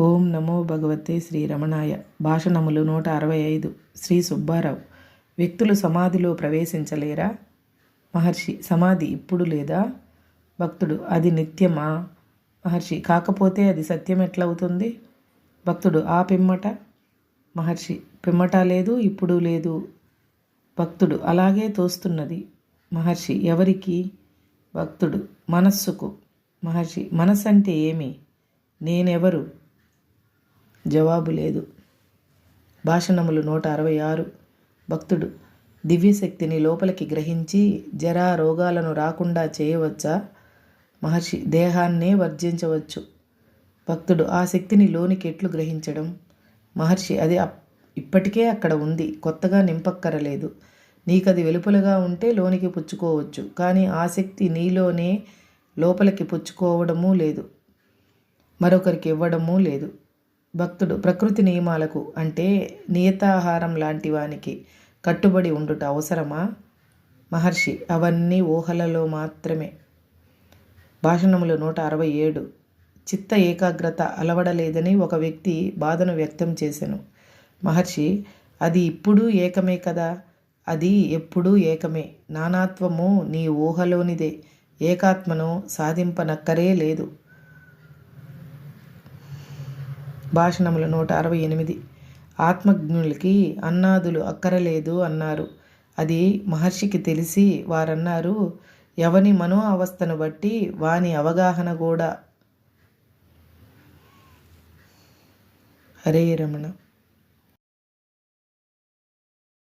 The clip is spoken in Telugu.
ఓం నమో భగవతే శ్రీ రమణాయ. భాషణములు 165. శ్రీ సుబ్బారావు. వ్యక్తులు సమాధిలో ప్రవేశించలేరా? మహర్షి. సమాధి ఇప్పుడు లేదా? భక్తుడు. అది నిత్యమా? మహర్షి. కాకపోతే అది సత్యం ఎట్లవుతుంది? భక్తుడు. ఆ పిమ్మట? మహర్షి. పిమ్మట లేదు, ఇప్పుడు లేదు. భక్తుడు. అలాగే తోస్తున్నది. మహర్షి. ఎవరికి? భక్తుడు. మనస్సుకు. మహర్షి. మనస్సు అంటే ఏమి? నేనెవరు? జవాబు లేదు. భాషణములు 166. భక్తుడు. దివ్యశక్తిని లోపలికి గ్రహించి జరా రోగాలను రాకుండా చేయవచ్చా? మహర్షి. దేహాన్నే వర్జించవచ్చు. భక్తుడు. ఆ శక్తిని లోనికి ఎట్లు గ్రహించడం? మహర్షి. అది ఇప్పటికే అక్కడ ఉంది, కొత్తగా నింపక్కరలేదు. నీకది వెలుపలగా ఉంటే లోనికి పుచ్చుకోవచ్చు, కానీ ఆ శక్తి నీలోనే లోపలికి పుచ్చుకోవడమూ లేదు, మరొకరికి ఇవ్వడమూ లేదు. భక్తుడు. ప్రకృతి నియమాలకు అంటే నియతాహారం లాంటి వానికి కట్టుబడి ఉండుట అవసరమా? మహర్షి. అవన్నీ ఊహలలో మాత్రమే. భాషణములు 167. చిత్త ఏకాగ్రత అలవడలేదని ఒక వ్యక్తి బాధను వ్యక్తం చేసెను. మహర్షి. అది ఇప్పుడు ఏకమే కదా? అది ఎప్పుడూ ఏకమే. నానాత్వము నీ ఊహలోనిదే. ఏకాత్మను సాధింపనక్కరే లేదు. భాషణములు 168. ఆత్మజ్ఞులకి అన్నాదులు అక్కరలేదు అన్నారు. అది మహర్షికి తెలిసి వారన్నారు, ఎవని మనో అవస్థను బట్టి వాని అవగాహన కూడా. హరే రమణ.